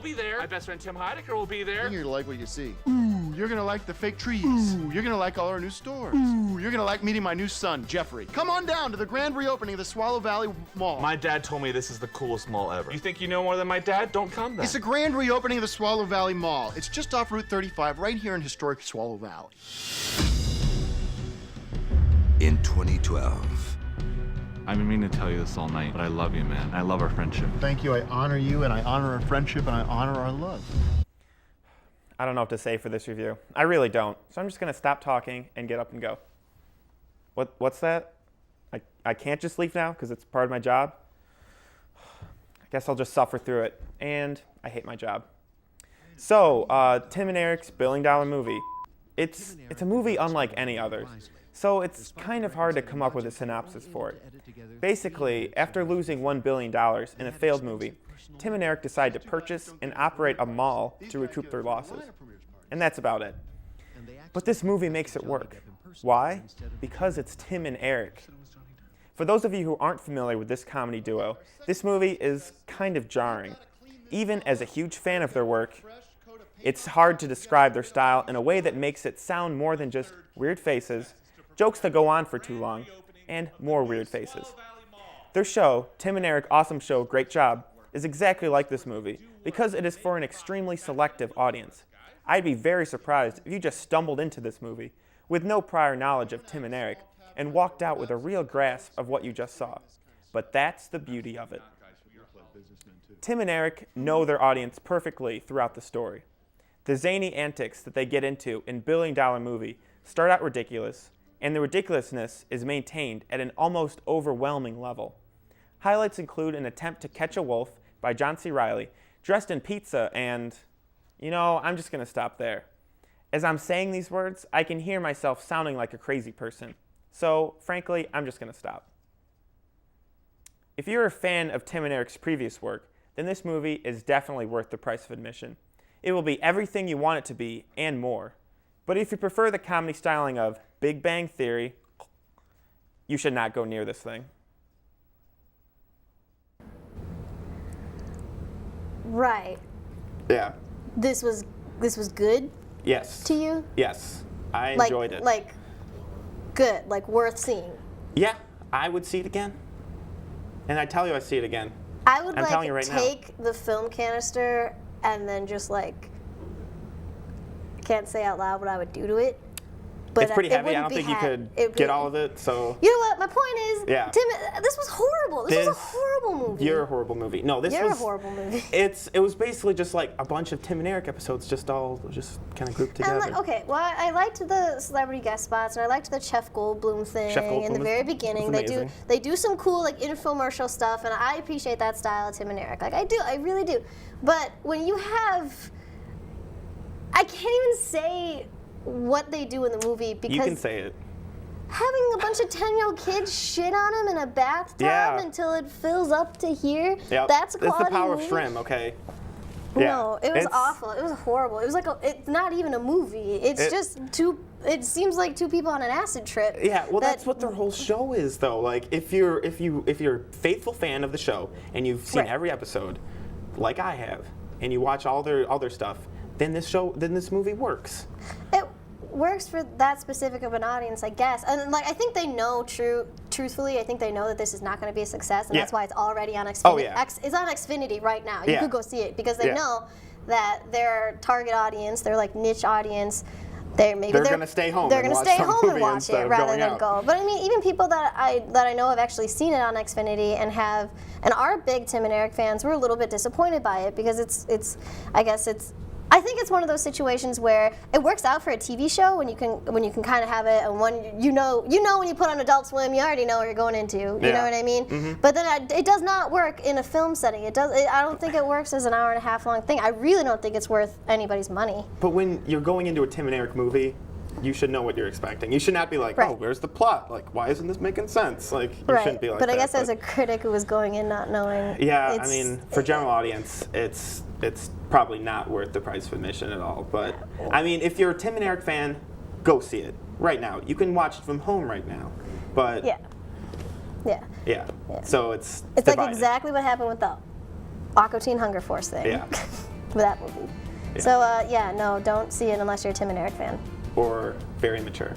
be there. My best friend Tim Heidecker will be there. You're gonna like what you see. Ooh, you're gonna like the fake trees. Ooh, you're gonna like all our new stores. Ooh, you're gonna like meeting my new son, Jeffrey. Come on down to the grand reopening of the Swallow Valley Mall. My dad told me this is the coolest mall ever. You think you know more than my dad? Don't come then. It's the grand reopening of the Swallow Valley Mall. It's just off Route 35, right here in historic Swallow Valley. In 2012. I've been meaning to tell you this all night, but I love you, man. I love our friendship. Thank you. I honor you, and I honor our friendship, and I honor our love. I don't know what to say for this review. I really don't. So I'm just going to stop talking and get up and go. What's that? I can't just leave now because it's part of my job? I guess I'll just suffer through it. And I hate my job. So, Tim and Eric's Billion Dollar Movie. It's a movie unlike any others. So it's kind of hard to come up with a synopsis for it. Basically, after losing $1 billion in a failed movie, Tim and Eric decide to purchase and operate a mall to recoup their losses. And that's about it. But this movie makes it work. Why? Because it's Tim and Eric. For those of you who aren't familiar with this comedy duo, this movie is kind of jarring. Even as a huge fan of their work, it's hard to describe their style in a way that makes it sound more than just weird faces, jokes that go on for too long, and more weird faces. Their show, Tim and Eric Awesome Show, Great Job, is exactly like this movie because it is for an extremely selective audience. I'd be very surprised if you just stumbled into this movie with no prior knowledge of Tim and Eric and walked out with a real grasp of what you just saw. But that's the beauty of it. Tim and Eric know their audience perfectly throughout the story. The zany antics that they get into in Billion Dollar Movie start out ridiculous, and the ridiculousness is maintained at an almost overwhelming level. Highlights include an attempt to catch a wolf by John C. Reilly, dressed in pizza, and, I'm just going to stop there. As I'm saying these words, I can hear myself sounding like a crazy person. So, frankly, I'm just going to stop. If you're a fan of Tim and Eric's previous work, then this movie is definitely worth the price of admission. It will be everything you want it to be, and more. But if you prefer the comedy styling of Big Bang Theory, you should not go near this thing. Right. Yeah. This was good Yes. to you? Yes. I enjoyed it. Good, worth seeing. Yeah, I would see it again. And I tell you I'd see it again. I would I'm telling you right now. take the film canister and then just can't say out loud what I would do to it. But It's pretty it heavy. I wouldn't don't be think you could get all of it, so... You know what? My point is, Yeah. Tim, this was horrible. This was a horrible movie. You're a horrible movie. No, this You're was... a horrible movie. It was basically just like a bunch of Tim and Eric episodes just all kind of grouped together. And I liked the celebrity guest spots, and I liked the Chef Goldblum thing Chef Goldblum in the very beginning. was They do some cool infomercial stuff, and I appreciate that style of Tim and Eric. I really do. But when you have, I can't even say what they do in the movie because you can say it. having a bunch of 10-year-old kids shit on him in a bathtub until it fills up to here, Yep. that's a quality It's the power movie. of shrimp, okay? No, it was It's awful. It was horrible. It was it's not even a movie. It's just it seems like two people on an acid trip. Yeah, well, that's what their whole show is, though. If you're a faithful fan of the show and you've seen every episode, like I have, and you watch all their stuff, then this movie works. It works for that specific of an audience, I guess. And I think they know truthfully, I think they know that this is not going to be a success, and that's why it's already on Xfinity. Oh, yeah. It's on Xfinity right now. You could go see it because they know that their target audience, their niche audience, they're going to stay home. They're going to stay home and watch it rather than go. But I mean, even people that I know have actually seen it on Xfinity and are big Tim and Eric fans were a little bit disappointed by it because I think it's one of those situations where it works out for a TV show when you can kind of have it, and when you know when you put on Adult Swim, you already know what you're going into. You know what I mean? Mm-hmm. But then it does not work in a film setting. I don't think it works as an hour and a half long thing. I really don't think it's worth anybody's money. But when you're going into a Tim and Eric movie, you should know what you're expecting. You should not be like, oh, where's the plot? Why isn't this making sense? You shouldn't be like that. But I guess as a critic who was going in not knowing. Yeah, I mean, for general audience, it's probably not worth the price of admission at all. But I mean, if you're a Tim and Eric fan, go see it right now. You can watch it from home right now. But yeah. So it's exactly what happened with the Aqua Teen Hunger Force thing. Yeah. for that movie. Yeah. So yeah, no, don't see it unless you're a Tim and Eric fan. Or very mature.